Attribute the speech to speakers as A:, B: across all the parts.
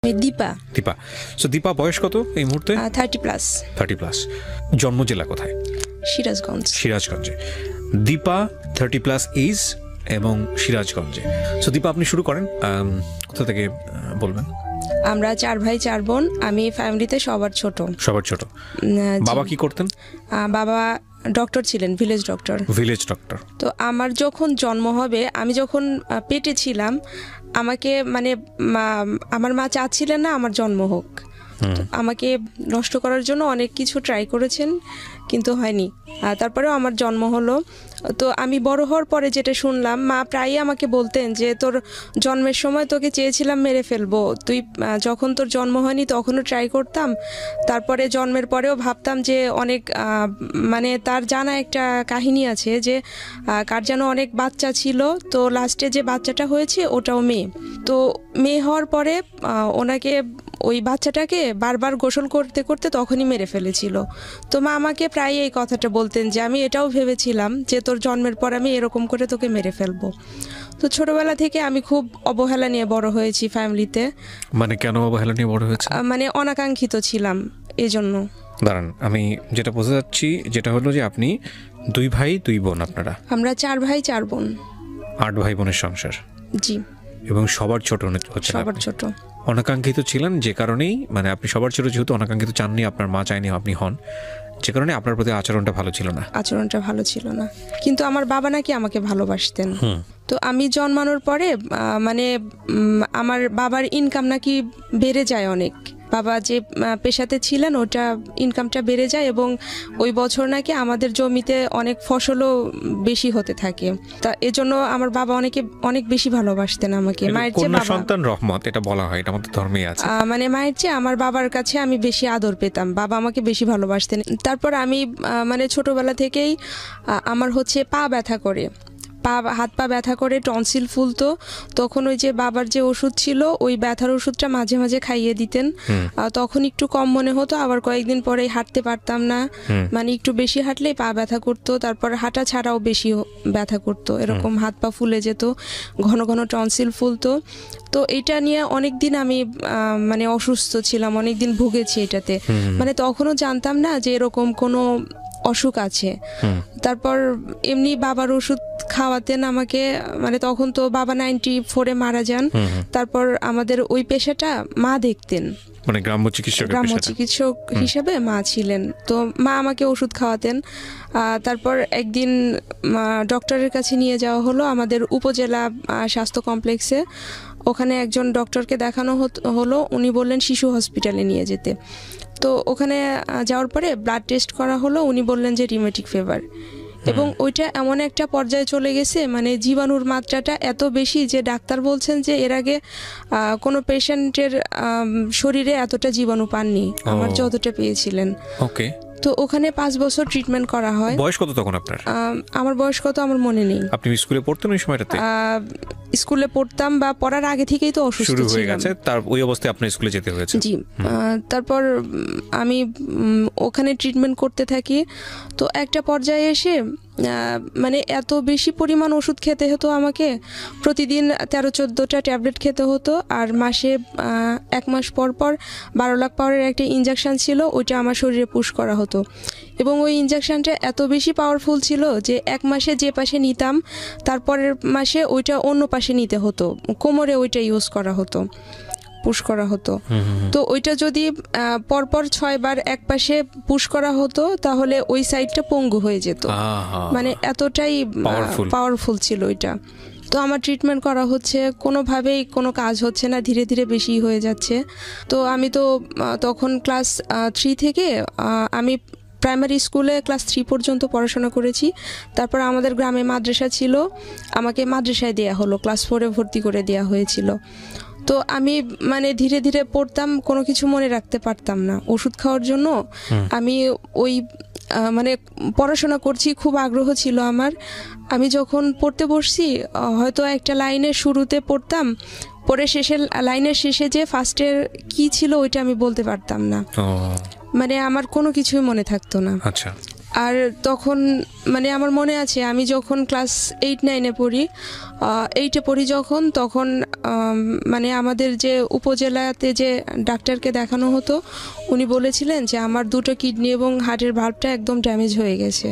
A: আমি দীপা।
B: দীপা, সো দীপা বয়স কত এই মুহূর্তে?
A: 30+।
B: 30+। জন্ম জেলা কোথায়?
A: সিরাজগঞ্জ।
B: সিরাজগঞ্জে। দীপা 30+ এজ এবং সিরাজগঞ্জে। সো দীপা, আপনি শুরু করেন, কোথা থেকে বলবেন?
A: আমরা 4 ভাই 4 বোন। আমি ফ্যামিলিতে সবার ছোট।
B: সবার ছোট। বাবা কি করতেন?
A: বাবা ডক্টর ছিলেন, ভিলেজ ডক্টর।
B: Village doctor.
A: তো আমার যখন জন্ম হবে, আমি যখন পেটে ছিলাম, আমাকে আমার মা চাচ্ছিলেন না আমার জন্ম হোক। আমাকে নষ্ট করার জন্য অনেক কিছু ট্রাই করেছেন, কিন্তু হয়নি। তারপরেও আমার জন্ম হলো। তো আমি বড় হওয়ার পরে যেটা শুনলাম, মা প্রায়ই আমাকে বলতেন যে তোর জন্মের সময় তোকে চেয়েছিলাম মেরে ফেলবো, তুই যখন তোর জন্ম হয়নি তখনও ট্রাই করতাম, তারপরে জন্মের পরেও ভাবতাম যে অনেক তার জানা একটা কাহিনী আছে যে কার যেন অনেক বাচ্চা ছিল, তো লাস্টে যে বাচ্চাটা হয়েছে ওটাও মেয়ে। তো মেয়ে হওয়ার পরে ওনাকে ওই বাচ্চাটাকে বারবার গোসল করতে করতে তখনই মেরে ফেলেছিল। তো মা আমাকে প্রায় এই কথাটা বলতেন যে আমি এটাও ভেবেছিলাম যে তোর জন্মের পর আমি এরকম করে তোকে মেরে ফেলবো। তো ছোটবেলা থেকে আমি খুব অবহেলা নিয়ে বড় হয়েছি ফ্যামিলিতে।
B: মানে কেন অবহেলা নিয়ে বড় হয়েছে?
A: অনাকাঙ্ক্ষিত ছিলাম এই জন্য।
B: দাঁড়ান, আমি যেটা বোঝা যাচ্ছি যেটা হলো যে আপনি 2 ভাই 2 বোন। আপনারা? আমরা
A: 4 ভাই 4 বোন।
B: 8 ভাই বোনের সংসার।
A: জি।
B: এবং সবার ছোট হচ্ছে?
A: সবার ছোট।
B: অনাকাঙ্ক্ষিত ছিলেন, যে কারণেই আপনি সবার ছোট, যেহেতু অনাকাঙ্ক্ষিত চাননি, আপনার মা চাইনি আপনি হন, যে কারণে আপনার প্রতি আচরণটা ভালো ছিল না।
A: কিন্তু আমার বাবা নাকি আমাকে ভালোবাসতেন। তো আমি জন্মানোর পরে আমার বাবার ইনকাম নাকি বেড়ে যায় অনেক। বাবা যে পেশাতে ছিলেন ওটা ইনকামটা বেড়ে যায় এবং ওই বছর নাকি আমাদের জমিতে অনেক ফসলও বেশি হতে থাকে। তা এজন্য আমার বাবা অনেক বেশি ভালোবাসতেন আমাকে।
B: মায়ের চেয়ে বাবা সন্তান রহমত এটা বলা হয়, এটা আমাদের ধর্মেই আছে।
A: মায়ের চেয়ে আমার বাবার কাছে আমি বেশি আদর পেতাম, বাবা আমাকে বেশি ভালোবাসতেন। তারপর আমি ছোটবেলা থেকেই আমার পা ব্যথা করে, হাত পা ব্যথা করে, টনসিল ফুলতো। তখন ওই যে বাবার যে ওষুধ ছিল ওই ব্যথার ওষুধটা মাঝে মাঝে খাইয়ে দিতেন। তখন একটু কম মনে হতো, আবার কয়েকদিন পরে হাঁটতে পারতাম না, একটু বেশি হাঁটলেই পা ব্যথা করতো। তারপর হাঁটা ছাড়াও বেশি ব্যথা করতো, এরকম হাত পা ফুলে যেত, ঘন ঘন টনসিল ফুলতো। তো এটা নিয়ে অনেকদিন আমি অসুস্থ ছিলাম, অনেকদিন ভুগেছি এটাতে। তখনও জানতাম না যে এরকম কোনো অসুখ আছে। তারপর এমনি বাবার ওষুধ খাওয়াতেন আমাকে, তখন তো বাবা 94-এ মারা যান। তারপর আমাদের ওই পেশাটা মা দেখতেন,
B: গ্রাম্য চিকিৎসক
A: হিসেবে মা ছিলেন। তো মা আমাকে ওষুধ খাওয়াতেন। তারপর একদিন ডক্টরের কাছে নিয়ে যাওয়া হলো আমাদের উপজেলা স্বাস্থ্য কমপ্লেক্সে। ওখানে একজন ডক্টরকে দেখানো হলো, উনি বললেন শিশু হসপিটালে নিয়ে যেতে। তো ওখানে যাওয়ার পরে ব্লাড টেস্ট করা হলো, উনি বললেন যে রিউমেটিক ফিভার। এবং ওইটা এমন একটা পর্যায়ে চলে গেছে, জীবাণুর মাত্রাটা এত বেশি যে ডাক্তার বলছেন যে এর আগে কোনো পেশেন্টের শরীরে এতটা জীবাণু পাননি আমার যতটা পেয়েছিলেন।
B: ওকে।
A: তো ওখানে 5 বছর ট্রিটমেন্ট করা হয়।
B: বয়স কত তখন আপনার?
A: আমার বয়স কত আমার মনে নেই।
B: আপনি স্কুলে পড়তেন ওই সময়টাতে?
A: স্কুলে পড়তাম বা পড়ার আগে থেকেই তো অসুস্থ
B: শুরু হয়ে গেছে, তার ওই অবস্থায় আপনার স্কুলে যেতে হয়েছে?
A: জি। তারপর আমি ওখানে ট্রিটমেন্ট করতে থাকি। তো একটা পর্যায়ে এসে এত বেশি পরিমাণ ওষুধ খেতে হতো আমাকে, প্রতিদিন 13-14টা ট্যাবলেট খেতে হতো। আর মাসে 1 মাস পর পর 12 লাখ পাওয়ারের একটা ইনজেকশন ছিল, ওইটা আমার শরীরে পুশ করা হতো। এবং ওই ইনজেকশনটা এত বেশি পাওয়ারফুল ছিল যে 1 মাসে যে পাশে নিতাম তারপরের মাসে ওইটা অন্য পাশে নিতে হতো, কোমরে ওইটা ইউজ করা হতো, পুশ করা হতো। তো ওইটা যদি পরপর 6 বার এক পাশে পুশ করা হতো তাহলে ওই সাইডটা পঙ্গু হয়ে যেত। এতটাই পাওয়ারফুল ছিল ওইটা। তো আমার ট্রিটমেন্ট করা হচ্ছে, কোনোভাবেই কোনো কাজ হচ্ছে না, ধীরে ধীরে বেশি হয়ে যাচ্ছে। তো আমি তো তখন ক্লাস 3 থেকে আমি প্রাইমারি স্কুলে ক্লাস 3 পর্যন্ত পড়াশোনা করেছি। তারপর আমাদের গ্রামে মাদ্রাসা ছিল, আমাকে মাদ্রাসায় দেওয়া হলো, ক্লাস 4-এ ভর্তি করে দেওয়া হয়েছিল। তো আমি ধীরে ধীরে পড়তাম, কোনো কিছু মনে রাখতে পারতাম না। ওষুধ খাওয়ার জন্য আমি ওই পড়াশোনা করছি, খুব আগ্রহ ছিল আমার। আমি যখন পড়তে বসছি, হয়তো একটা লাইনের শুরুতে পড়তাম, পরে লাইনের শেষে যে ফার্স্টের কি ছিল ওইটা আমি বলতে পারতাম না। আমার কোনো কিছুই মনে থাকতো না।
B: আচ্ছা।
A: আর তখন মানে আমার মনে আছে আমি যখন ক্লাস 8-9-এ পড়ি, 8-এ পড়ি যখন, তখন মানে আমাদের যে উপজেলাতে যে ডাক্তারকে দেখানো হতো উনি বলেছিলেন যে আমার 2টো কিডনি এবং হার্টের ভাল্বটা একদম ড্যামেজ হয়ে গেছে।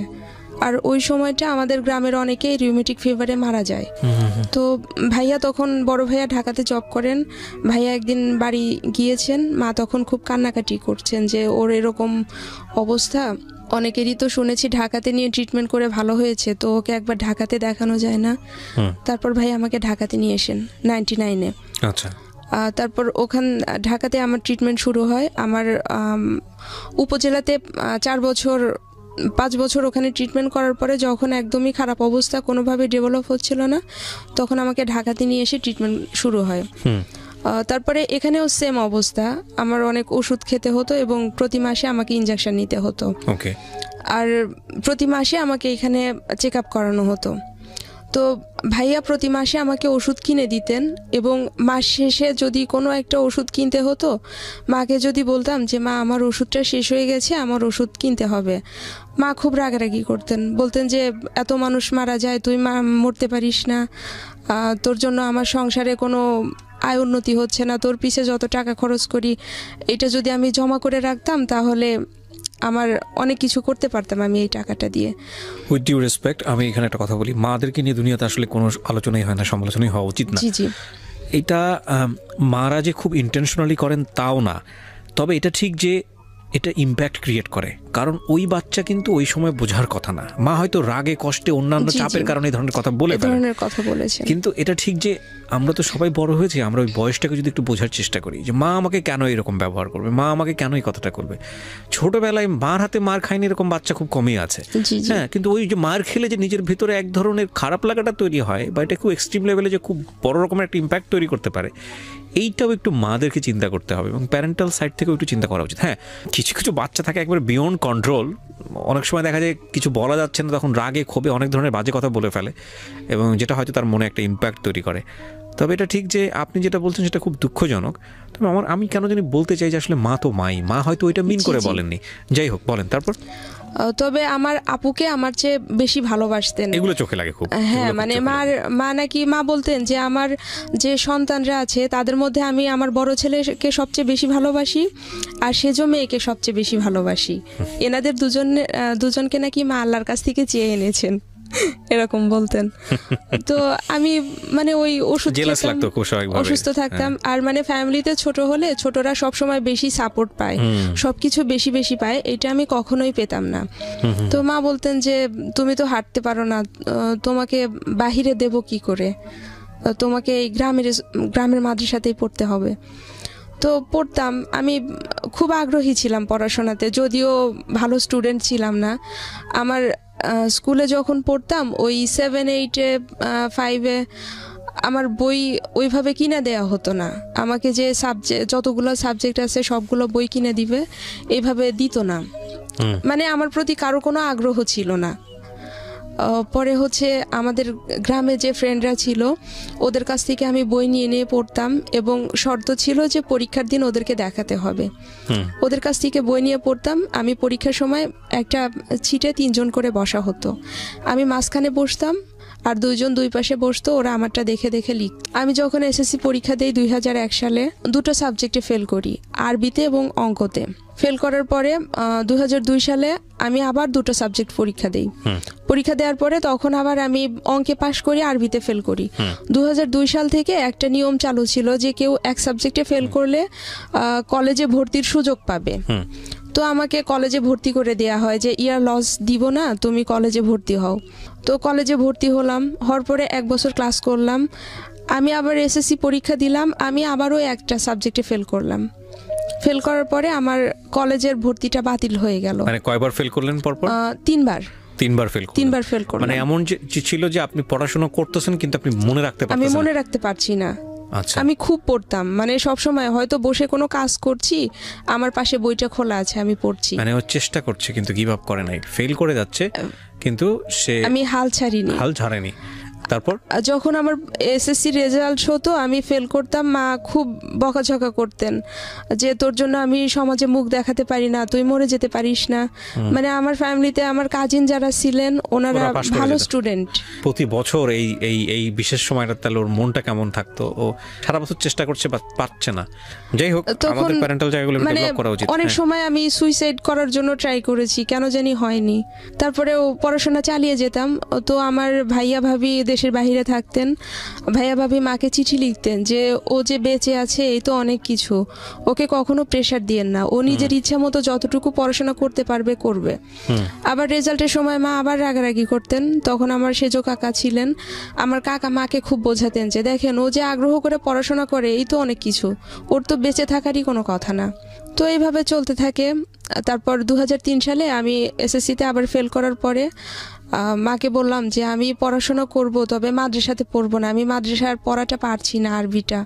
A: আর ওই সময়টা আমাদের গ্রামের অনেকেই রিউমেটিক ফিভারে মারা যায়। তো ভাইয়া তখন, বড় ভাইয়া ঢাকাতে জব করেন, ভাইয়া একদিন বাড়ি গিয়েছেন, মা তখন খুব কান্নাকাটি করছেন যে ওর এরকম অবস্থা। অনেকেরই তো শুনেছি ঢাকাতে নিয়ে ট্রিটমেন্ট করে ভালো হয়েছে, তো ওকে একবার ঢাকাতে দেখানো যায় না? তারপর ভাই আমাকে ঢাকাতে নিয়ে আসেন 99-এ।
B: আচ্ছা।
A: তারপর ঢাকাতে আমার ট্রিটমেন্ট শুরু হয়। আমার উপজেলাতে 5 বছর ওখানে ট্রিটমেন্ট করার পরে যখন একদমই খারাপ অবস্থা, কোনোভাবে ডেভেলপ হচ্ছিল না, তখন আমাকে ঢাকাতে নিয়ে এসে ট্রিটমেন্ট শুরু হয়। তারপরে এখানেও সেম অবস্থা, আমার অনেক ওষুধ খেতে হতো এবং প্রতি মাসে আমাকে ইনজেকশন নিতে হতো। আর প্রতি মাসে আমাকে এখানে চেক আপ করানো হতো। তো ভাইয়া প্রতি মাসে আমাকে ওষুধ কিনে দিতেন এবং মাস শেষে যদি কোনো একটা ওষুধ কিনতে হতো, মাকে যদি বলতাম যে মা আমার ওষুধটা শেষ হয়ে গেছে, আমার ওষুধ কিনতে হবে, মা খুব রাগারাগি করতেন, বলতেন যে এত মানুষ মারা যায়, তুই মরতে পারিস না, তোর জন্য আমার সংসারে কোনো আয় উন্নতি হচ্ছে না, তোর পিছে যত টাকা খরচ করি এটা যদি আমি জমা করে রাখতাম তাহলে আমার অনেক কিছু করতে পারতাম আমি এই টাকাটা দিয়ে।
B: উইথ ডিউ রেসপেক্ট, আমি এখানে একটা কথা বলি, মাদেরকে নিয়ে দুনিয়াতে আসলে কোনো আলোচনাই হয় না, সমালোচনাই হওয়া উচিত না।
A: জি।
B: এটা মারা যে খুব ইন্টেনশনালি করেন তাও না, তবে এটা ঠিক যে এটা ইম্প্যাক্ট ক্রিয়েট করে, কারণ ওই বাচ্চা কিন্তু ওই সময় বোঝার কথা না। মা হয়তো রাগে কষ্টে অন্যান্য চাপের কারণে এই ধরনের কথা বলেছে, কিন্তু এটা ঠিক যে আমরা তো সবাই বড় হয়েছি, আমরা ওই বয়সটাকে যদি একটু বোঝার চেষ্টা করি যে মা আমাকে কেন এরকম ব্যবহার করবে, মা আমাকে কেন এই কথাটা করবে। ছোটবেলায় মার হাতে মার খায়নি এরকম বাচ্চা খুব কমই আছে, হ্যাঁ, কিন্তু ওই যে মার খেলে যে নিজের ভিতরে এক ধরনের খারাপ লাগাটা তৈরি হয় বা এটা খুব এক্সট্রিম লেভেলে যে খুব বড় রকমের একটা ইম্প্যাক্ট তৈরি করতে পারে, এইটাও একটু মাদেরকে চিন্তা করতে হবে এবং প্যারেন্টাল সাইড থেকেও একটু চিন্তা করা উচিত। হ্যাঁ, কিছু কিছু বাচ্চা থাকে একবারে বিয়ন্ড কন্ট্রোল, অনেক সময় দেখা যায় কিছু বলা যাচ্ছে না, তখন রাগে ক্ষোভে অনেক ধরনের বাজে কথা বলে ফেলে এবং যেটা হয়তো তার মনে একটা ইম্প্যাক্ট তৈরি করে। তবে এটা ঠিক যে আপনি যেটা বলছেন সেটা খুব দুঃখজনক। তবে আমি কেন জানি বলতে চাই যে আসলে মা তো মা হয়তো ওইটা মিন করে বলেননি, যাই হোক বলেন তারপর।
A: তবে আমার আপুকে আমার চেয়ে বেশি ভালোবাসতেন,
B: এগুলো চোখে লাগে খুব।
A: হ্যাঁ, মানে মা বলতেন যে আমার যে সন্তানরা আছে তাদের মধ্যে আমি আমার বড় ছেলেকে সবচেয়ে বেশি ভালোবাসি আর সেজো মেয়েকে সবচেয়ে বেশি ভালোবাসি। এনাদের দুজনকে নাকি মা আল্লাহর কাছ থেকে চেয়ে এনেছেন, এরকম বলতেন। তো আমি মানে ওই অসুস্থ থাকতাম, আর মানে ফ্যামিলিতে ছোট হলে ছোটরা সবসময় বেশি সাপোর্ট পায়, সবকিছু বেশি পায়, এটা আমি কখনোই পেতাম না। তো মা বলতেন যে তুমি তো হাঁটতে পারো না, তোমাকে বাহিরে দেব কি করে, তোমাকে এই গ্রামের মাদ্রাসাতেই পড়তে হবে। তো পড়তাম, আমি খুব আগ্রহী ছিলাম পড়াশোনাতে, যদিও ভালো স্টুডেন্ট ছিলাম না। আমার স্কুলে যখন পড়তাম ওই 7-8-এ 5-এ আমার বই ওইভাবে কিনে দেওয়া হতো না, আমাকে যে যতগুলো সাবজেক্ট আছে সবগুলো বই কিনে দিবে এইভাবে দিত না, মানে আমার প্রতি কারো কোনো আগ্রহ ছিল না। পরে আমাদের গ্রামে যে ফ্রেন্ডরা ছিল ওদের কাছ থেকে আমি বই নিয়ে পড়তাম এবং শর্ত ছিল যে পরীক্ষার দিন ওদেরকে দেখাতে হবে। ওদের কাছ থেকে বই নিয়ে পড়তাম। আমি পরীক্ষার সময় একটা ছিটে 3 জন করে বসা হতো, আমি মাঝখানে বসতাম আর 2 জন 2 পাশে বসতো, ওরা আমারটা দেখে লিখত। আমি যখন এসএসসি পরীক্ষা দেই 2001 সালে 2টো সাবজেক্টে ফেল করি, আরবিতে এবং অঙ্কতে। ফেল করার পরে 2002 সালে আমি আবার 2টো সাবজেক্ট পরীক্ষা দেই। পরীক্ষা দেওয়ার পরে তখন আবার আমি অঙ্কে পাশ করি, আরবিতে ফেল করি। 2002 সাল থেকে একটা নিয়ম চালু ছিল যে কেউ এক সাবজেক্টে ফেল করলে কলেজে ভর্তির সুযোগ পাবে। তো আমাকে কলেজে ভর্তি করে দেয়া হয় যে ইয়ার লস দিব না, তুমি কলেজে ভর্তি হও। তো কলেজে ভর্তি হলাম, হওয়ার পরে 1 বছর ক্লাস করলাম। আমি আবার এসএসসি পরীক্ষা দিলাম, আমি আবারও একটা সাবজেক্টে ফেল করলাম। ফেল করার পরে আমার কলেজের ভর্তিটা বাতিল হয়ে গেল।
B: মানে কয়বার ফেল করলেন পরপর?
A: 3বার।
B: 3বার ফেল করলেন।
A: মানে
B: এমন যে ছিল যে আপনি পড়াশোনা করতেছেন কিন্তু আপনি মনে রাখতে পারতেছেন না?
A: আমি মনে রাখতে পারছি না। আমি খুব পড়তাম, মানে সব সময় হয়তো বসে কোনো কাজ করছি, আমার পাশে বইটা খোলা আছে, আমি পড়ছি।
B: মানে ও চেষ্টা করছে কিন্তু গিভ আপ করে নাই, ফেল করে যাচ্ছে কিন্তু সে
A: আমি হাল ছাড়েনি।
B: তারপর
A: যখন আমার এসএসসি রেজাল্ট হতো আমি ফেল করতাম, মা খুব বকাঝকা করতেন যে তোর জন্য আমি সমাজে মুখ দেখাতে পারি না, তুই মরে যেতে পারিস না। মানে আমার ফ্যামিলিতে আমার কাজিন যারা ছিলেন ওনারা ভালো স্টুডেন্ট।
B: প্রতি বছর এই এই এই বিশেষ সময়টা তাহলে ওর মনটা কেমন থাকতো? ও সারা বছর চেষ্টা করছে বা পারছে না। যাই হোক, আমাদের প্যারেন্টাল জায়গাগুলো ডেভেলপ করা উচিত।
A: অনেক সময় আমি সুইসাইড করার জন্য ট্রাই করেছি, কেন জানি হয়নি। তারপরে পড়াশোনা চালিয়ে যেতাম। তো আমার ভাইয়া ভাবি দেশের বাইরে থাকতেন, ভাইয়া ভাবি মাকে চিঠি লিখতেন যে ও যে বেঁচে আছে এই তো অনেক কিছু, ওকে কখনো প্রেশার দিয়েন না, ও নিজের ইচ্ছা মতো যতটুকু পড়াশোনা করতে পারবে করবে। আবার রেজাল্টের সময় মা আবার রাগারাগি করতেন। তখন আমার সেজো কাকা ছিলেন, আমার কাকা মাকে খুব বোঝাতেন যে দেখেন ও যে আগ্রহ করে পড়াশোনা করে এই তো অনেক কিছু, ওর তো বেঁচে থাকারই কোনো কথা না। তো এইভাবে চলতে থাকে। তারপর 2003 সালে আমি এসএসসিতে আবার ফেল করার পরে মাকে বললাম যে আমি পড়াশোনা করব, তবে মাদ্রাসাতে পড়বো না, আমি মাদ্রাসার পড়াটা পারছি না, আরবিটা,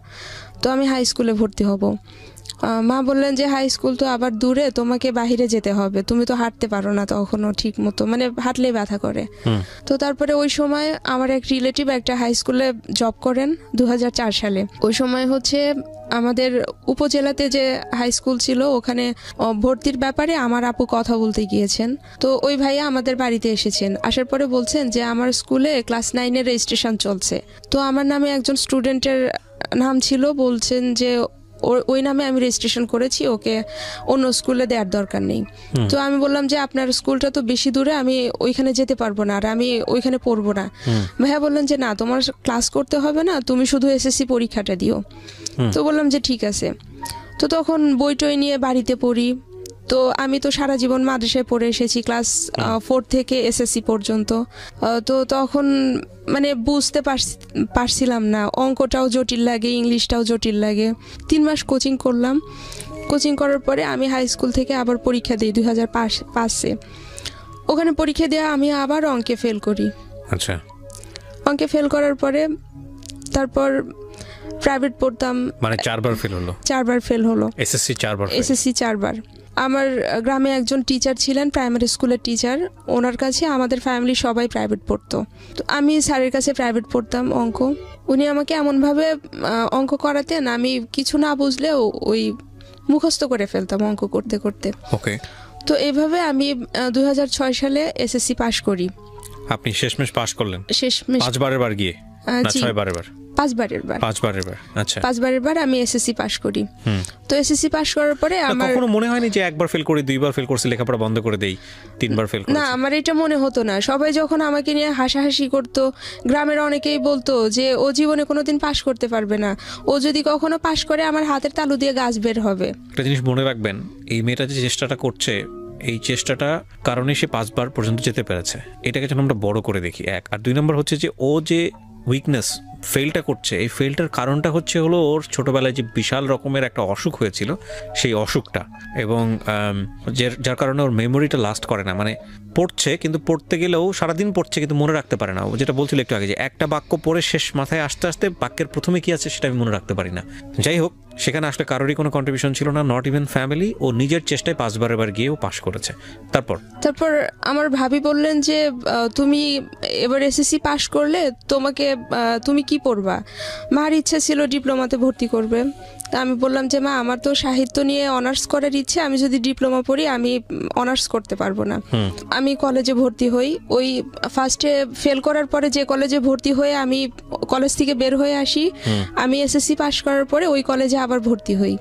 A: তো আমি হাই স্কুলে ভর্তি হব। মা বললেন যে হাই স্কুল তো আবার দূরে, তোমাকে বাহিরে যেতে হবে, তুমি তো হাঁটতে পারো না তখনও ঠিক মতো, মানে হাঁটলেই ব্যথা করে। তো তারপরে ওই সময় আমার এক রিলেটিভ একটা হাই স্কুলে জব করেন 2004 সালে। ওই সময় হচ্ছে আমাদের উপজেলাতে যে হাই স্কুল ছিল ওখানে ভর্তির ব্যাপারে আমার আপু কথা বলতে গিয়েছেন। তো ওই ভাইয়া আমাদের বাড়িতে এসেছেন, আসার পরে বলছেন যে আমার স্কুলে ক্লাস 9-এর রেজিস্ট্রেশন চলছে, তো আমার নামে একজন স্টুডেন্টের নাম ছিল, বলছেন যে ওই নামে আমি রেজিস্ট্রেশন করেছি, ওকে অন্য স্কুলে দেওয়ার দরকার নেই। তো আমি বললাম যে আপনার স্কুলটা তো বেশি দূরে, আমি ওইখানে যেতে পারবো না, আর আমি ওইখানে পড়বো না। ভাইয়া বললেন যে না, তোমার ক্লাস করতে হবে না, তুমি শুধু এসএসসি পরীক্ষাটা দিও। তো বললাম যে ঠিক আছে। তো তখন বই টই নিয়ে বাড়িতে পড়ি। তো আমি তো সারা জীবন মাদ্রাসায় পড়ে এসেছি, ক্লাস 4 থেকে এসএসসি পর্যন্ত। তো তখন মানে বুঝতে পারছিলাম না, অঙ্কটাও জটিল লাগে, ইংলিশটাও জটিল লাগে। 3 মাস কোচিং করলাম। কোচিং করার পরে আমি হাই স্কুল থেকে আবার পরীক্ষা দিই 2005-এ। ওখানে পরীক্ষা দেওয়া আমি আবার অঙ্কে ফেল করি।
B: আচ্ছা,
A: অঙ্কে ফেল করার পরে তারপর প্রাইভেট পড়তাম।
B: মানে 4 বার ফেল হলো?
A: 4 বার ফেল হলো।
B: এসএসসি 4 বার?
A: এসএসসি 4 বার। আমার গ্রামে একজন টিচার ছিলেন, প্রাইমারি স্কুলের টিচার, ওনার কাছে আমাদের ফ্যামিলি সবাই প্রাইভেট পড়তো। তো আমি স্যারের কাছে প্রাইভেট পড়তাম অঙ্ক। উনি আমাকে এমনভাবে অঙ্ক করাতেন, আমি কিছু না বুঝলেও ওই মুখস্থ করে ফেলতাম অঙ্ক করতে করতে।
B: ওকে। তো
A: এইভাবে আমি 2006 সালে এসএসসি পাশ করি।
B: আপনি শেষমেশ পাশ করলেন?
A: শেষমেশ
B: 5 বারের বার গিয়ে না 6 বারের বার?
A: 5 বারের বার।
B: 5 বারের বার। আচ্ছা,
A: 5 বারের বার আমি এসএসসি পাশ করি। তো এসএসসি পাশ করার পরে আমার
B: কখনো মনে হয়নি যে একবার ফেল করি, 2 বার ফেল করছি, লেখাপড়া বন্ধ করে দেই, 3 বার ফেল করেছি?
A: না, আমার এটা মনে হতো না। সবাই যখন আমাকে নিয়ে হাসাহাসি করতো, গ্রামের অনেকেই বলতো যে ও জীবনে কোনোদিন পাশ করতে পারবে না, ও যদি কখনো পাশ করে আমার হাতের তালু দিয়ে গাছ বের হবে।
B: একটা জিনিস মনে রাখবেন, এই মেয়েটা যে চেষ্টাটা করছে, এই চেষ্টাটা কারণে সে 5 বার পর্যন্ত যেতে পেরেছে, এটাকে যেন আমরা বড় করে দেখি, 1। আর 2 নম্বর হচ্ছে যে ও যে উইকনেস ফেলটা করছে, এই ফেলটার কারণটা হচ্ছে হলো ওর ছোটবেলায় যে বিশাল রকমের একটা অসুখ হয়েছিল, সেই অসুখটা, এবং যার কারণে ওর মেমোরিটা লাস্ট করে না। মানে পড়ছে, কিন্তু পড়তে গেলেও সারাদিন পড়ছে কিন্তু মনে রাখতে পারে না। ও যেটা বলছিল একটু আগে, যে একটা বাক্য পড়ে শেষ মাথায় আসতে আসতে বাক্যের প্রথমে কি আছে সেটা আমি মনে রাখতে পারি না। যাই হোক, সেখানে আসলে কারোরই কোনো কন্ট্রিবিউশন ছিল না, নট ইভেন ফ্যামিলি। ও নিজের চেষ্টায় 5 বারের গিয়েও পাশ করেছে। তারপর
A: আমার ভাবি বললেন যে তুমি এবার এসএসসি পাশ করলে তুমি কি পড়বা? মার ইচ্ছা ছিল ডিপ্লোমাতে ভর্তি করবে। তা আমি বললাম যে মা, আমার তো সাহিত্য নিয়ে অনার্স করার ইচ্ছে, আমি যদি ডিপ্লোমা পড়ি আমি অনার্স করতে পারবো না। আমি কলেজে ভর্তি হই। ওই ফার্স্টে ফেল করার পরে যে কলেজে ভর্তি হয়ে আমি কলেজ থেকে বের হয়ে আসি, আমি এসএসসি পাশ করার পরে ওই কলেজে আবার ভর্তি হই।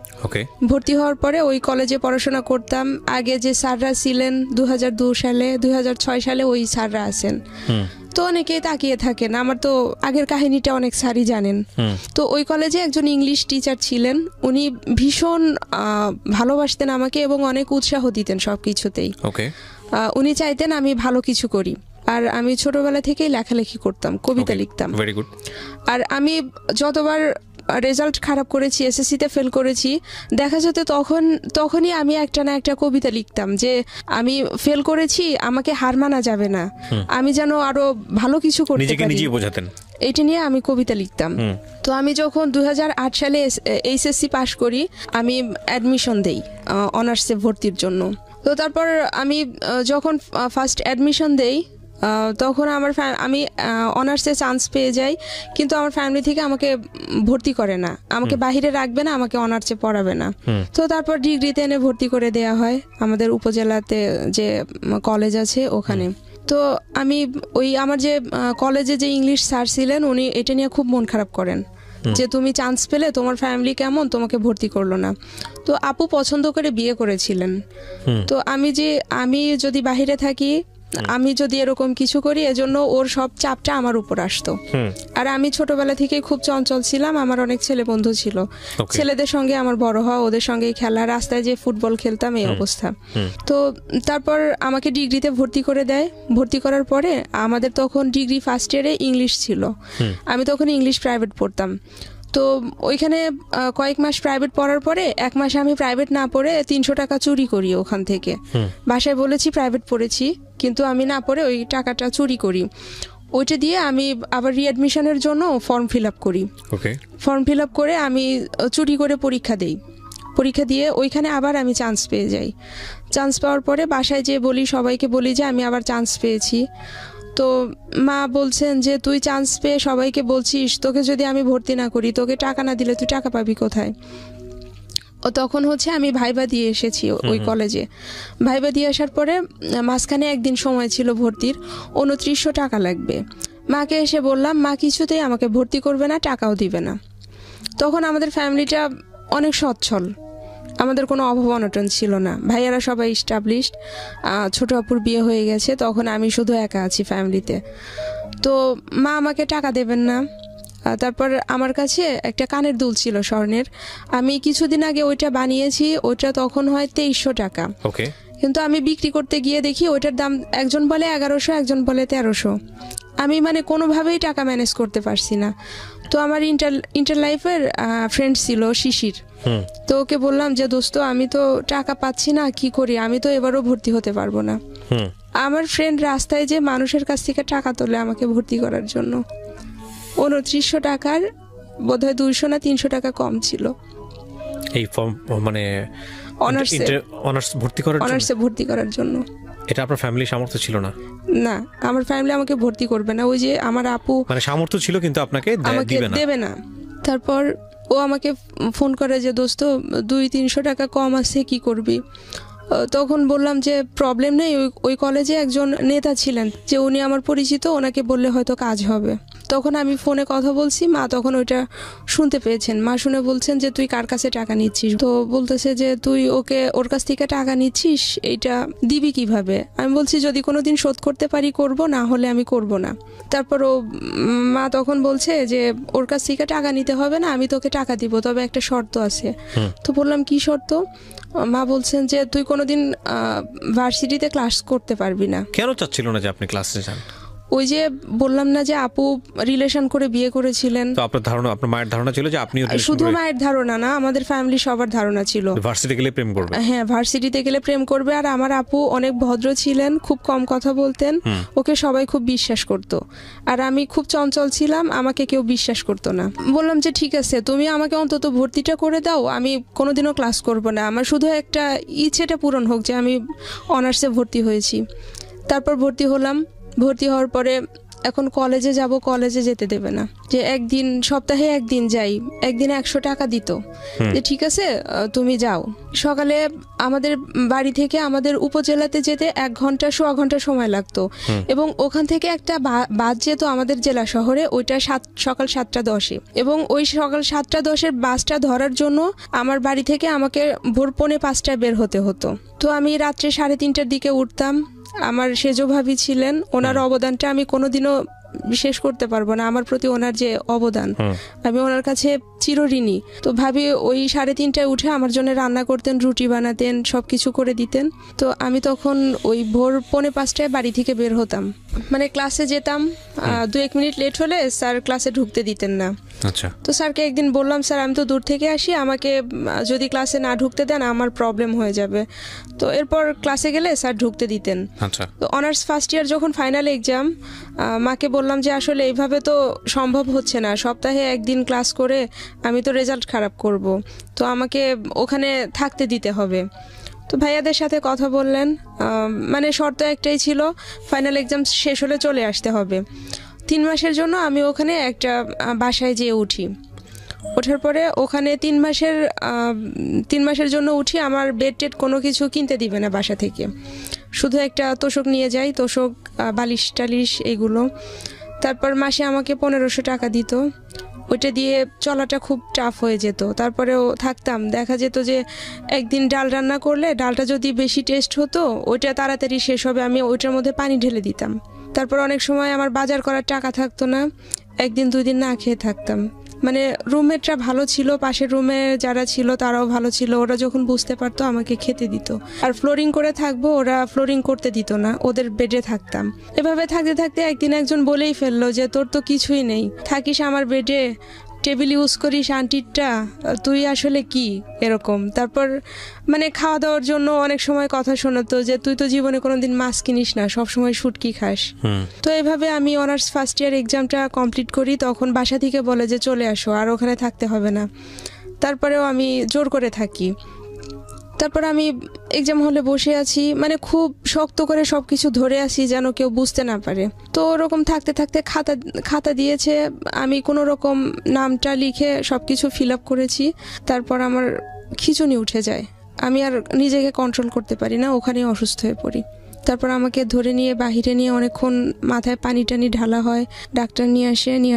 A: ভর্তি হওয়ার পরে ওই কলেজে পড়াশোনা করতাম। আগে যে স্যাররা ছিলেন 2002 সালে 2006 সালে ওই স্যাররা আছেন। তো অনেকেই তাকিয়ে থাকেন, আমার তো আগের কাহিনীটা অনেক স্যারই জানেন। তো ওই কলেজে একজন ইংলিশ টিচার ছিলেন, উনি ভীষণ ভালোবাসতেন আমাকে এবং অনেক উৎসাহ দিতেন সবকিছুতেই। উনি চাইতেন আমি ভালো কিছু করি। আর আমি ছোটবেলা থেকেই লেখালেখি করতাম, কবিতা লিখতাম। আর আমি যতবার রেজাল্ট খারাপ করেছি, এসএসসিতে ফেল করেছি, দেখা যেত তখনই আমি একটা না একটা কবিতা লিখতাম যে আমি ফেল করেছি, আমাকে হার মানা যাবে না, আমি যেন আরো ভালো কিছু করতে পারি, এটা নিয়ে আমি কবিতা লিখতাম। তো আমি যখন 2008 সালে এইচএসসি পাশ করি, আমি অ্যাডমিশন দেই অনার্সে ভর্তির জন্য। তো তারপর আমি যখন ফার্স্ট অ্যাডমিশন দেই তখন আমি অনার্সে চান্স পেয়ে যাই, কিন্তু আমার ফ্যামিলি থেকে আমাকে ভর্তি করে না, আমাকে বাহিরে রাখবে না, আমাকে অনার্সে পড়াবে না। তো তারপর ডিগ্রিতে এনে ভর্তি করে দেয়া হয় আমাদের উপজেলাতে যে কলেজ আছে ওখানে। তো আমি আমার যে কলেজে যে ইংলিশ স্যার ছিলেন উনি এটা নিয়ে খুব মন খারাপ করেন যে তুমি চান্স পেলে তোমার ফ্যামিলি কেমন তোমাকে ভর্তি করলো না। তো আপু পছন্দ করে বিয়ে করেছিলেন। তো আমি যদি বাহিরে থাকি, আমি যদি এরকম কিছু করি, এজন্য ওর সব চাপটা আমার উপর আসতো। আর আমি ছোটবেলা থেকে খুব চঞ্চল ছিলাম, আমার অনেক ছেলে বন্ধু ছিল, ছেলেদের সঙ্গে আমার বড় হওয়া, ওদের সঙ্গে খেলা, রাস্তায় যে ফুটবল খেলতাম, এই অবস্থা। তো তারপর আমাকে ডিগ্রিতে ভর্তি করে দেয়। ভর্তি করার পরে আমাদের তখন ডিগ্রি ফার্স্ট ইয়ারে ইংলিশ ছিল, আমি তখন ইংলিশ প্রাইভেট পড়তাম। তো ওইখানে কয়েক মাস প্রাইভেট পড়ার পরে 1 মাস আমি প্রাইভেট না পড়ে 300 টাকা চুরি করি ওখান থেকে। বাসায় বলেছি প্রাইভেট পড়েছি, কিন্তু আমি না পড়ে ওই টাকাটা চুরি করি। ওইটা দিয়ে আমি আবার রিঅ্যাডমিশনের জন্য ফর্ম ফিল আপ করি। ফর্ম ফিল আপ করে আমি চুরি করে পরীক্ষা দিই। পরীক্ষা দিয়ে ওইখানে আবার আমি চান্স পেয়ে যাই। চান্স পাওয়ার পরে বাসায় যেয়ে বলি, সবাইকে বলি যে আমি আবার চান্স পেয়েছি। তো মা বলছেন যে তুই চান্স পেয়ে সবাইকে বলছিস, তোকে যদি আমি ভর্তি না করি, তোকে টাকা না দিলে তুই টাকা পাবি কোথায়? ও তখন আমি ভাইবা দিয়ে এসেছি ওই কলেজে। ভাইবা দিয়ে আসার পরে মাঝখানে একদিন সময় ছিল ভর্তির, 2900 টাকা লাগবে। মাকে এসে বললাম, মা কিছুতেই আমাকে ভর্তি করবে না, টাকাও দিবে না। তখন আমাদের ফ্যামিলিটা অনেক সচ্ছল, আমাদের কোনো অভাব অনটন ছিল না, ভাইয়ারা সবাই এস্টাবলিশড, ছোট আপুর বিয়ে হয়ে গেছে, তখন আমি শুধু একা আছি ফ্যামিলিতে। তো মা আমাকে টাকা দেবেন না। তারপর আমার কাছে একটা কানের দুল ছিল স্বর্ণের, আমি কিছুদিন আগে ওইটা বানিয়েছি, ওইটা তখন হয় 2300 টাকা। কিন্তু আমি বিক্রি করতে গিয়ে দেখি ওইটার দাম একজন বলে 1100, একজন বলে 1300। আমি কোনোভাবেই টাকা ম্যানেজ করতে পারছি না। তো আমার ইন্টার লাইফের ফ্রেন্ড ছিল শিশির, তো ওকে বললাম যে দোস্ত আমি তো টাকা পাচ্ছি না, কি করি, আমি তো এবারও ভর্তি হতে পারবো না। আমার ফ্রেন্ড রাস্তায় যে মানুষের কাছ থেকে টাকা তোলে আমাকে ভর্তি করার জন্য। 2900 টাকার বোধহয় 200 না 300 টাকা কম ছিল
B: এই ফর্ম অনার্সে
A: ভর্তি করার জন্য।
B: এটা আপনার ফ্যামিলি সামর্থ্য ছিল না?
A: না, আমার ফ্যামিলি আমাকে ভর্তি করবে না। ওই যে আমার আপু
B: সামর্থ্য ছিল কিন্তু আপনাকে
A: দেবে না। তারপর ও আমাকে ফোন করে যে দোস্ত 200-300 টাকা কম আছে, কি করবি? তখন বললাম যে প্রবলেম নেই, ওই কলেজে একজন নেতা ছিলেন যে উনি আমার পরিচিত, ওনাকে বললে হয়তো কাজ হবে। তখন আমি ফোনে কথা বলছি, মা তখন ওইটা শুনতে পেয়েছেন। মা শুনে বলছেন যে তুই কার কাছে টাকা নিচ্ছিস? তো বলতেছে যে তুই ওর কাছ থেকে টাকা নিচ্ছিস, এইটা দিবি কিভাবে? আমি বলছি যদি কোনোদিন শোধ করতে পারি করব, না হলে আমি করব না। তারপর মা তখন বলছে যে ওর কাছ থেকে টাকা নিতে হবে না, আমি তোকে টাকা দিব, তবে একটা শর্ত আছে। তো বললাম কি শর্ত? মা বলছেন যে তুই কোনোদিন ভার্সিটিতে ক্লাস করতে পারবি না।
B: কেন চাচ্ছিল না যে আপনি ক্লাসে যান?
A: ওই যে বললাম না যে আপু রিলেশন করে বিয়ে করেছিলেন।
B: তো আপনার মায়ের ধারণা ছিল যে আপনি?
A: শুধু মায়ের ধারণা না, আমাদের ফ্যামিলি সবার ধারণা ছিল
B: ভার্সিটি গেলে প্রেম করবে।
A: হ্যাঁ, ভার্সিটিতে গেলে প্রেম করবে। আর আমার আপু অনেক ভদ্র ছিলেন, খুব কম কথা বলতেন, ওকে সবাই খুব বিশ্বাস করতো। আর আমি খুব চঞ্চল ছিলাম, আমাকে কেউ বিশ্বাস করতো না। বললাম যে ঠিক আছে, তুমি আমাকে অন্তত ভর্তিটা করে দাও, আমি কোনোদিনও ক্লাস করব না, আমার শুধু একটা ইচ্ছেটা পূরণ হোক যে আমি অনার্সে ভর্তি হয়েছি। তারপর ভর্তি হলাম। ভর্তি হওয়ার পরে এখন কলেজে যাব, কলেজে যেতে দেবে না, যে সপ্তাহে একদিন যাই, একদিনে 100 টাকা দিত, যে ঠিক আছে তুমি যাও। সকালে আমাদের বাড়ি থেকে আমাদের উপজেলাতে যেতে 1 ঘন্টা সোয়া ঘন্টা সময় লাগতো, এবং ওখান থেকে একটা বাস যেত আমাদের জেলা শহরে, ওইটা সকাল 7:10, এবং ওই সকাল 7:10 বাসটা ধরার জন্য আমার বাড়ি থেকে আমাকে ভোর 4:45 বের হতে হতো। তো আমি রাত্রে 3:30টার দিকে উঠতাম। আমার সেজ ভাবি ছিলেন, ওনার অবদানটা আমি কোনোদিনও বিশেষ করতে পারবো না। আমার প্রতি ওনার যে অবদান, আমি ওনার কাছে চিরঋণী। তো ভাবি ওই 3:30টায় উঠে আমার জন্য রান্না করতেন, রুটি বানাতেন, সবকিছু করে দিতেন। তো আমি তখন ওই ভোর 4:45টায় বাড়ি থেকে বের হতাম, ক্লাসে যেতাম। 2-1 মিনিট লেট হলে স্যার ক্লাসে ঢুকতে দিতেন না।
B: আচ্ছা।
A: তো স্যারকে একদিন বললাম, স্যার আমি তো দূর থেকে আসি, আমাকে যদি ক্লাসে না ঢুকতে দেন আমার প্রবলেম হয়ে যাবে। তো এরপর ক্লাসে গেলে স্যার ঢুকতে দিতেন।
B: আচ্ছা।
A: তো অনার্স ফার্স্ট ইয়ার যখন ফাইনাল এক্সাম, মাকে বললাম যে আসলে এইভাবে তো সম্ভব হচ্ছে না, সপ্তাহে একদিন ক্লাস করে আমি তো রেজাল্ট খারাপ করব, তো আমাকে ওখানে থাকতে দিতে হবে। তো ভাইয়াদের সাথে কথা বললেন, মানে শর্ত একটাই ছিল, ফাইনাল এক্সাম শেষ হলে চলে আসতে হবে। 3 মাসের জন্য আমি ওখানে একটা বাসায় যেয়ে উঠি। ওঠার পরে ওখানে 3 মাসের জন্য উঠি। আমার বেড টেড কোনো কিছু কিনতে দিবে না বাসা থেকে, শুধু একটা তোষক নিয়ে যাই, তোষক, বালিশ টালিশ এগুলো। তারপর মাসে আমাকে 1500 টাকা দিত, ওইটা দিয়ে চলাটা খুব টাফ হয়ে যেত। তারপরেও থাকতাম, দেখা যেত যে একদিন ডাল রান্না করলে ডালটা যদি বেশি টেস্ট হতো ওইটা তাড়াতাড়ি শেষ হবে, আমি ওইটার মধ্যে পানি ঢেলে দিতাম। তারপর অনেক সময় আমার বাজার করার টাকা থাকতো না, 1 দিন 2 দিন না খেয়ে থাকতাম। মানে রুমমেটরা ভালো ছিল, পাশের রুমে যারা ছিল তারাও ভালো ছিল, ওরা যখন বুঝতে পারতো আমাকে খেতে দিত। আর ফ্লোরিং করে থাকবো, ওরা ফ্লোরিং করতে দিত না, ওদের বেডে থাকতাম। এভাবে থাকতে থাকতে একদিন একজন বলেই ফেললো যে তোর তো কিছুই নেই, থাকিস আমার বেডে, টেবিল ইউজ করিস আন্টিরটা, তুই আসলে কি এরকম। তারপর মানে খাওয়া দাওয়ার জন্য অনেক সময় কথা শোনাতো যে তুই তো জীবনে কোনোদিন মাছ কিনিস না, সবসময় শুটকি খাস। তো এভাবে আমি অনার্স ফার্স্ট ইয়ার এক্সামটা কমপ্লিট করি। তখন বাসা থেকে বলে যে চলে আসো, আর ওখানে থাকতে হবে না। তারপরেও আমি জোর করে থাকি। তারপর আমি এক্সাম হলে বসে আছি, মানে খুব শক্ত করে সব কিছু ধরে আছি যেন কেউ বুঝতে না পারে। তো ওরকম থাকতে থাকতে খাতা দিয়েছে, আমি কোনো রকম নামটা লিখে সব কিছু ফিল আপ করেছি। তারপর আমার খিঁচুনি উঠে যায়, আমি আর নিজেকে কন্ট্রোল করতে পারি না, ওখানেই অসুস্থ হয়ে পড়ি। তারপর আমাকে ধরে নিয়ে বাহিরে নিয়ে অনেকক্ষণ মাথায় পানি টানি ঢালা হয়, ডাক্তার নিয়ে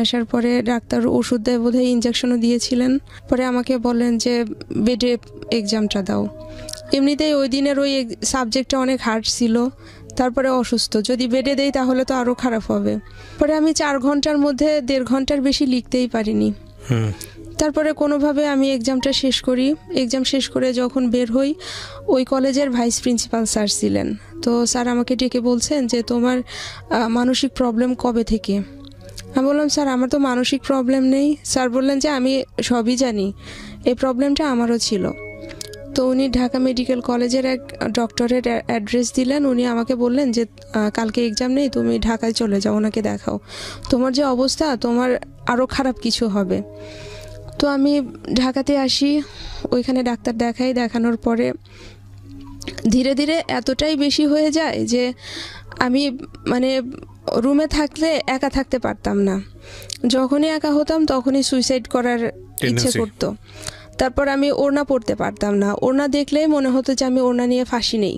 A: আসার পরে ডাক্তার ওষুধ দেয়, বোধহয় ইঞ্জেকশনও দিয়েছিলেন। পরে আমাকে বলেন যে বেডে এক্সামটা দাও। এমনিতেই ওই দিনের ওই সাবজেক্টটা অনেক হার্ড ছিল, তারপরে অসুস্থ, যদি বেডে দেই তাহলে তো আরও খারাপ হবে। পরে আমি 4 ঘন্টার মধ্যে 1.5 ঘন্টার বেশি লিখতেই পারিনি। তারপরে কোনোভাবে আমি এক্সামটা শেষ করি। এক্সাম শেষ করে যখন বের হই, ওই কলেজের ভাইস প্রিন্সিপাল স্যার ছিলেন। তো স্যার আমাকে ডেকে বলছেন যে তোমার মানসিক প্রবলেম কবে থেকে। আমি বললাম স্যার আমার তো মানসিক প্রবলেম নেই। স্যার বললেন যে আমি সবই জানি, এই প্রবলেমটা আমারও ছিল। তো উনি ঢাকা মেডিকেল কলেজের এক ডক্টরের অ্যাড্রেস দিলেন। উনি আমাকে বললেন যে কালকে এক্সাম নেই, তুমি ঢাকায় চলে যাও, ওনাকে দেখাও, তোমার যে অবস্থা তোমার আরও খারাপ কিছু হবে। তো আমি ঢাকাতে আসি, ওইখানে ডাক্তার দেখাই। দেখানোর পরে ধীরে ধীরে এতটাই বেশি হয়ে যায় যে আমি মানে রুমে থাকলে একা থাকতে পারতাম না। যখনই একা হতাম তখনই সুইসাইড করার ইচ্ছে করতো। তারপর আমি ওড়না পরতে পারতাম না, ওড়না দেখলেই মনে হতো যে আমি ওড়না নিয়ে ফাঁসি নেই।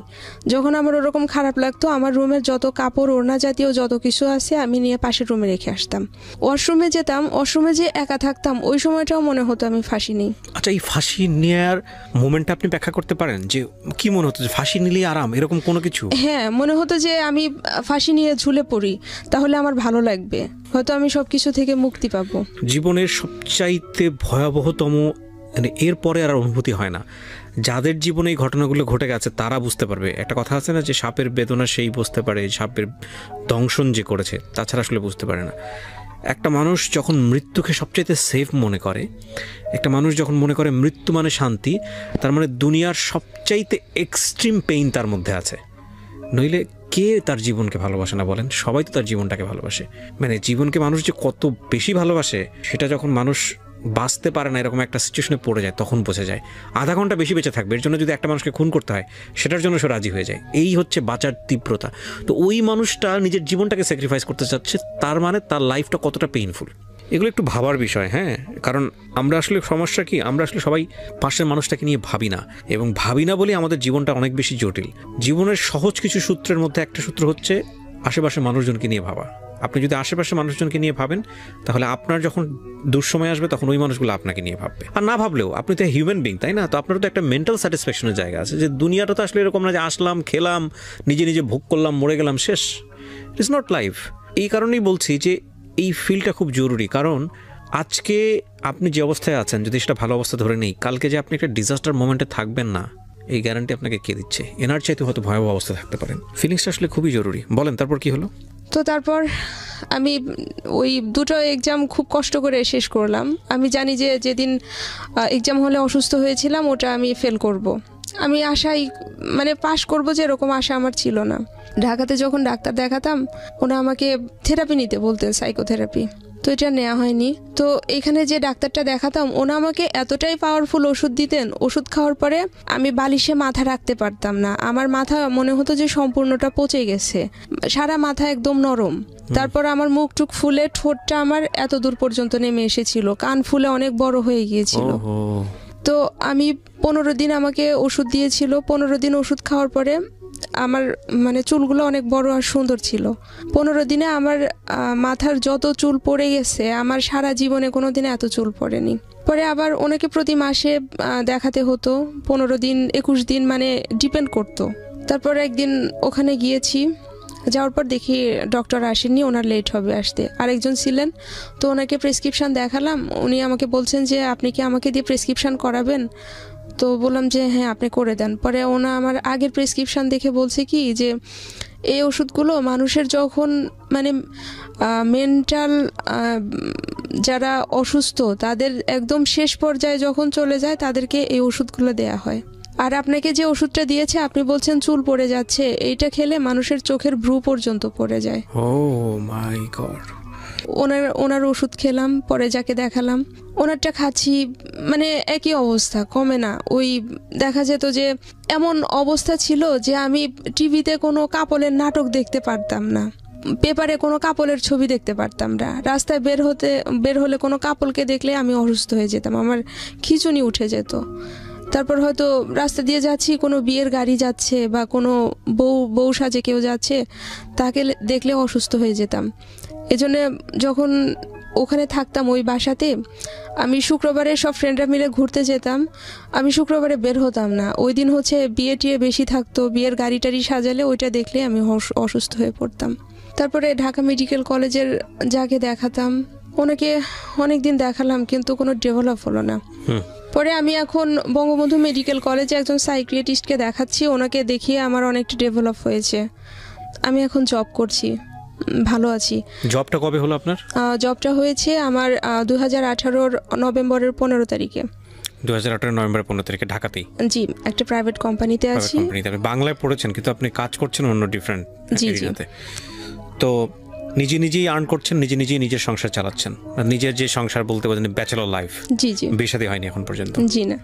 A: যখন আমার ওরকম খারাপ লাগতো, আমার রুমের যত কাপড়, ওড়না জাতীয় যত কিছু আছে আমি নিয়ে পাশের রুমে রেখে আসতাম। ওয়াশরুমে যেতাম, ওয়াশরুমে যে একা থাকতাম ওই সময়টাও মনে হতো আমি ফাঁসি নেই।
B: আচ্ছা, এই ফাঁসি নেওয়ার মোমেন্টটা আপনি ব্যাখ্যা করতে পারেন যে কি মনে হতো, যে ফাঁসি নিলেই আরাম, এরকম কোনো কিছু?
A: হ্যাঁ, মনে হতো যে আমি ফাঁসি নিয়ে ঝুলে পড়ি, তাহলে আমার ভালো লাগবে, হয়তো আমি সব কিছু থেকে মুক্তি পাবো।
B: জীবনের সবচাইতে ভয়াবহতম, মানে এরপরে আর অনুভূতি হয় না। যাদের জীবনে এই ঘটনাগুলো ঘটে গেছে তারা বুঝতে পারবে। একটা কথা আছে না যে সাপের বেদনা সেই বুঝতে পারে, সাপের দংশন যে করেছে, তাছাড়া আসলে বুঝতে পারে না। একটা মানুষ যখন মৃত্যুকে সবচাইতে সেফ মনে করে, একটা মানুষ যখন মনে করে মৃত্যু মানে শান্তি, তার মানে দুনিয়ার সবচাইতে এক্সট্রিম পেইন তার মধ্যে আছে। নইলে কে তার জীবনকে ভালোবাসে না বলেন? সবাই তো তার জীবনটাকে ভালোবাসে। মানে জীবনকে মানুষ যে কত বেশি ভালোবাসে সেটা যখন মানুষ বাঁচতে পারে না এরকম একটা সিচুয়েশনে পড়ে যায় তখন বোঝা যায়। আধা ঘন্টা বেশি বেঁচে থাকবে, এর জন্য যদি একটা মানুষকে খুন করতে হয় সেটার জন্য সে রাজি হয়ে যায়। এই হচ্ছে বাঁচার তীব্রতা। তো ওই মানুষটা নিজের জীবনটাকে স্যাক্রিফাইস করতে চাচ্ছে, তার মানে তার লাইফটা কতটা পেইনফুল। এগুলো একটু ভাবার বিষয়। হ্যাঁ, কারণ আমরা আসলে সমস্যা কি, আমরা আসলে সবাই পাশের মানুষটাকে নিয়ে ভাবি না, এবং ভাবি না বলে আমাদের জীবনটা অনেক বেশি জটিল। জীবনের সহজ কিছু সূত্রের মধ্যে একটা সূত্র হচ্ছে আশেপাশের মানুষজনকে নিয়ে ভাবা। আপনি যদি আশেপাশের মানুষজনকে নিয়ে ভাবেন তাহলে আপনার যখন দুঃসময় আসবে তখন ওই মানুষগুলো আপনাকে নিয়ে ভাববে। আর না ভাবলেও আপনি তো হিউম্যান বিং, তাই না? তো আপনারও তো একটা মেন্টাল স্যাটিসফ্যাকশনের জায়গা আছে যে দুনিয়াটা তো আসলে এরকম না যে আসলাম, খেলাম, নিজে নিজে ভোগ করলাম, মরে গেলাম, শেষ। It is not life. এই কারণেই বলছি যে এই ফিলটা খুব জরুরি। কারণ আজকে আপনি যে অবস্থায় আছেন, যদি সেটা ভালো অবস্থা ধরে নেই, কালকে যে আপনি একটা ডিজাস্টার মোমেন্টে থাকবেন না, এই গ্যারান্টি আপনাকে কে দিচ্ছে? এনার চাইতে হয়তো ভয়াবহ অবস্থা থাকতে পারেন। ফিলিংসটা আসলে খুবই জরুরি। বলেন, তারপর কি হলো?
A: তো তারপর আমি ওই 2টো এক্সাম খুব কষ্ট করে শেষ করলাম। আমি জানি যে যেদিন এক্সাম হলে অসুস্থ হয়েছিলাম ওটা আমি ফেল করব। আমি আশাই মানে পাশ করব যে এরকম আশা আমার ছিল না। ঢাকাতে যখন ডাক্তার দেখাতাম ওরা আমাকে থেরাপি নিতে বলতেন, সাইকোথেরাপি। তো এটা নেওয়া হয়নি। তো এখানে যে ডাক্তারটা দেখাতাম ওনা আমাকে এতটাই পাওয়ারফুল ওষুধ দিতেন, ওষুধ খাওয়ার পরে আমি বালিশে মাথা রাখতে পারতাম না, আমার মাথা মনে হতো যে সম্পূর্ণটা পচে গেছে, সারা মাথা একদম নরম। তারপর আমার মুখ টুক ফুলে ঠোঁটটা আমার এত দূর পর্যন্ত নেমে এসেছিল, কান ফুলে অনেক বড় হয়ে গিয়েছিল। তো আমি 15 দিন আমাকে ওষুধ দিয়েছিল, 15 দিন ওষুধ খাওয়ার পরে আমার মানে চুলগুলো অনেক বড় আর সুন্দর ছিল। 15 দিনে আমার মাথার যত চুল পড়ে গেছে আমার সারা জীবনে কোনো দিনে এত চুল পড়েনি। পরে আবার ওনাকে প্রতি মাসে দেখাতে হতো, 15 দিন 21 দিন মানে ডিপেন্ড করতো। তারপর একদিন ওখানে গিয়েছি, যাওয়ার পর দেখি ডক্টর আসেননি, ওনার লেট হবে আসতে, আরেকজন ছিলেন। তো ওনাকে প্রেসক্রিপশান দেখালাম, উনি আমাকে বলছেন যে আপনি কি আমাকে দিয়ে প্রেসক্রিপশান করাবেন? তো বললাম যে হ্যাঁ আপনি করে দেন। পরে ওনা আমার আগের প্রেসক্রিপশান দেখে বলছে কি যে এই ওষুধগুলো মানুষের যখন মানে মেন্টাল যারা অসুস্থ তাদের একদম শেষ পর্যায়ে যখন চলে যায় তাদেরকে এই ওষুধগুলো দেয়া হয়। আর আপনাকে যে ওষুধটা দিয়েছে আপনি বলছেন চুল পড়ে যাচ্ছে, এইটা খেলে মানুষের চোখের ভ্রু পর্যন্ত পড়ে যায়।
B: ও মাই গড।
A: ওনার ওষুধ খেলাম, পরে যাকে দেখালাম ওনারটা খাচ্ছি, মানে একই অবস্থা, কমে না। ওই দেখা যেত যে এমন অবস্থা ছিল যে আমি টিভিতে কোনো কাপলের নাটক দেখতে পারতাম না, পেপারে কোনো কাপলের ছবি দেখতে পারতাম না, রাস্তায় বের হলে কোনো কাপলকে দেখলে আমি অসুস্থ হয়ে যেতাম, আমার খিঁচুনি উঠে যেত। তারপর হয়তো রাস্তা দিয়ে যাচ্ছি, কোনো বিয়ের গাড়ি যাচ্ছে বা কোনো বউ সাজে কেউ যাচ্ছে, তাকে দেখলে অসুস্থ হয়ে যেতাম। এজন্য যখন ওখানে থাকতাম ওই বাসাতে, আমি শুক্রবারে সব ফ্রেন্ডরা মিলে ঘুরতে যেতাম, আমি শুক্রবারে বের হতাম না। ওই দিন হচ্ছে বিয়ে টিয়ে বেশি থাকতো, বিয়ের গাড়ি টাড়ি সাজালে ওইটা দেখলে আমি অসুস্থ হয়ে পড়তাম। তারপরে ঢাকা মেডিকেল কলেজের যাকে দেখাতাম ওনাকে অনেক দিন দেখালাম কিন্তু কোনো ডেভেলপ হলো না। পরে আমি এখন বঙ্গবন্ধু মেডিকেল কলেজে একজন সাইকিয়াট্রিস্টকে দেখাচ্ছি, ওনাকে দেখিয়ে আমার অনেকটা ডেভেলপ হয়েছে। আমি এখন জব করছি, ভালো আছি।
B: জবটা কবে হলো আপনার?
A: জবটা হয়েছে আমার 2018 নভেম্বরের 15 তারিখে।
B: 2018 নভেম্বর 15 তারিখে ঢাকাতেই?
A: জি, একটা প্রাইভেট কোম্পানিতে আছি।
B: আপনি বাংলায় পড়েছেন কিন্তু আপনি কাজ করছেন অন্য ডিফারেন্ট এরিয়াতে। তো নিজেই আর্ন করছেন, নিজের সংসার চালাচ্ছেন, নিজের যে সংসার বলতে পারেন ব্যাচেলর লাইফ।
A: জি জি,
B: বিয়ে শাদী হয়নি এখন পর্যন্ত?
A: জি না।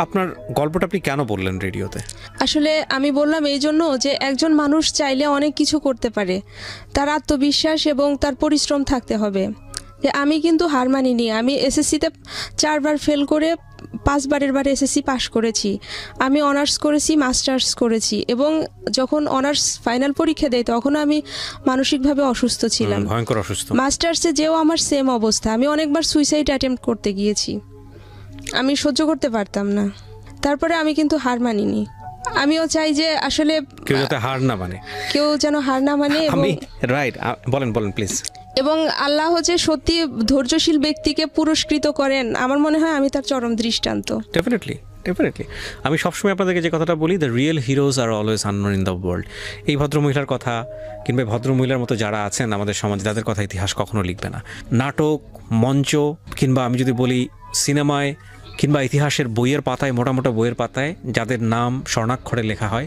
B: আপনার গল্পটা আপনি কেন বললেন রেডিওতে?
A: আসলে আমি বললাম এই জন্য যে একজন মানুষ চাইলে অনেক কিছু করতে পারে, তার আত্মবিশ্বাস এবং তার পরিশ্রম থাকতে হবে। যে আমি কিন্তু হার মানিনি, আমি এসএসসিতে 4 বার ফেল করে 5 বারের এসএসসি পাশ করেছি, আমি অনার্স করেছি, মাস্টার্স করেছি, এবং যখন অনার্স ফাইনাল পরীক্ষা দেয় তখন আমি মানসিকভাবে অসুস্থ ছিলাম,
B: ভয়ঙ্কর অসুস্থ।
A: মাস্টার্সে যেও আমার সেম অবস্থা, আমি অনেকবার সুইসাইড অ্যাটেম্প্ট করতে গিয়েছি, আমি সহ্য করতে পারতাম না। তারপরে আমি কিন্তু হার মানিনি। আমিও চাই যে আসলে
B: কেউ যেন হার না মানে
A: আমি
B: রাইট। বলেন প্লিজ।
A: এবং আল্লাহ যে সত্যি ধৈর্যশীল ব্যক্তিকে পুরস্কৃত করেন, আমার মনে হয় আমি তার চরম দৃষ্টান্ত।
B: ডেফিনেটলি আমি সবসময় আপনাদেরকে যে কথাটা বলি, the real heroes are always unknown in the world. এই ভদ্রমহিলার কথা কিংবা ভদ্রমহিলার মতো যারা আছেন আমাদের সমাজে, তাদের কথা ইতিহাস কখনো লিখবে না। নাটক, মঞ্চ কিংবা আমি যদি বলি সিনেমায় কিংবা ইতিহাসের বইয়ের পাতায়, মোটা বইয়ের পাতায় যাদের নাম স্বর্ণাক্ষরে লেখা হয়,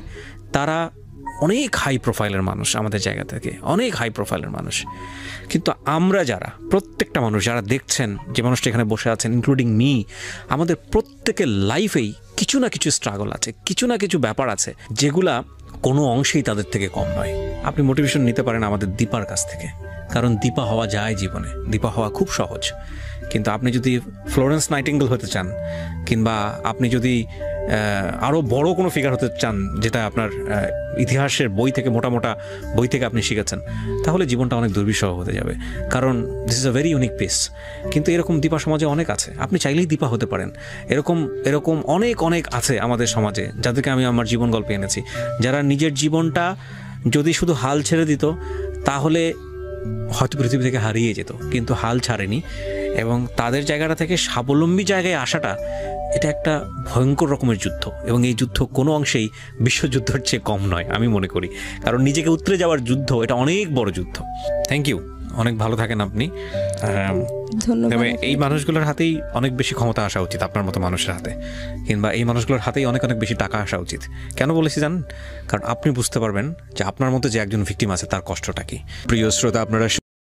B: তারা অনেক হাই প্রোফাইলের মানুষ, আমাদের জায়গা থেকে অনেক হাই প্রোফাইলের মানুষ। কিন্তু আমরা যারা, প্রত্যেকটা মানুষ যারা দেখছেন, যে মানুষটা এখানে বসে আছেন ইনক্লুডিং মি, আমাদের প্রত্যেকের লাইফেই কিছু না কিছু স্ট্রাগল আছে, কিছু না কিছু ব্যাপার আছে যেগুলা কোনো অংশেই তাদের থেকে কম নয়। আপনি মোটিভেশন নিতে পারেন আমাদের দীপার কাছ থেকে, কারণ দীপা হওয়া যায় জীবনে, দীপা হওয়া খুব সহজ। কিন্তু আপনি যদি ফ্লোরেন্স নাইটিঙ্গেল হতে চান, কিংবা আপনি যদি আরও বড় কোনো ফিগার হতে চান, যেটা আপনার ইতিহাসের বই থেকে, মোটা বই থেকে আপনি শিখেছেন, তাহলে জীবনটা অনেক দুর্বিষহ হতে যাবে, কারণ this is a very unique piece. কিন্তু এরকম দীপা সমাজে অনেক আছে, আপনি চাইলেই দীপা হতে পারেন। এরকম অনেক আছে আমাদের সমাজে, যাদেরকে আমি আমার জীবন গল্পে এনেছি, যারা নিজের জীবনটা যদি শুধু হাল ছেড়ে দিত তাহলে হয়তো পৃথিবী থেকে হারিয়ে যেত, কিন্তু হাল ছাড়েনি। এবং তাদের জায়গাটা থেকে স্বাবলম্বী জায়গায় আসাটা, এটা একটা ভয়ঙ্কর রকমের যুদ্ধ, এবং এই যুদ্ধ কোনো অংশেই বিশ্বযুদ্ধের চেয়ে কম নয় আমি মনে করি, কারণ নিজেকে উতরে যাওয়ার যুদ্ধ, এটা অনেক বড় যুদ্ধ। থ্যাংক ইউ, অনেক ভালো থাকেন আপনি। তবে এই মানুষগুলোর হাতেই অনেক বেশি ক্ষমতা আসা উচিত, আপনার মতো মানুষের হাতে, কিংবা এই মানুষগুলোর হাতেই অনেক বেশি টাকা আসা উচিত। কেন বলেছি জানেন? কারণ আপনি বুঝতে পারবেন যে আপনার মতো যে একজন ভিকটিম আছে তার কষ্টটা কি। প্রিয় শ্রোতা, আপনারা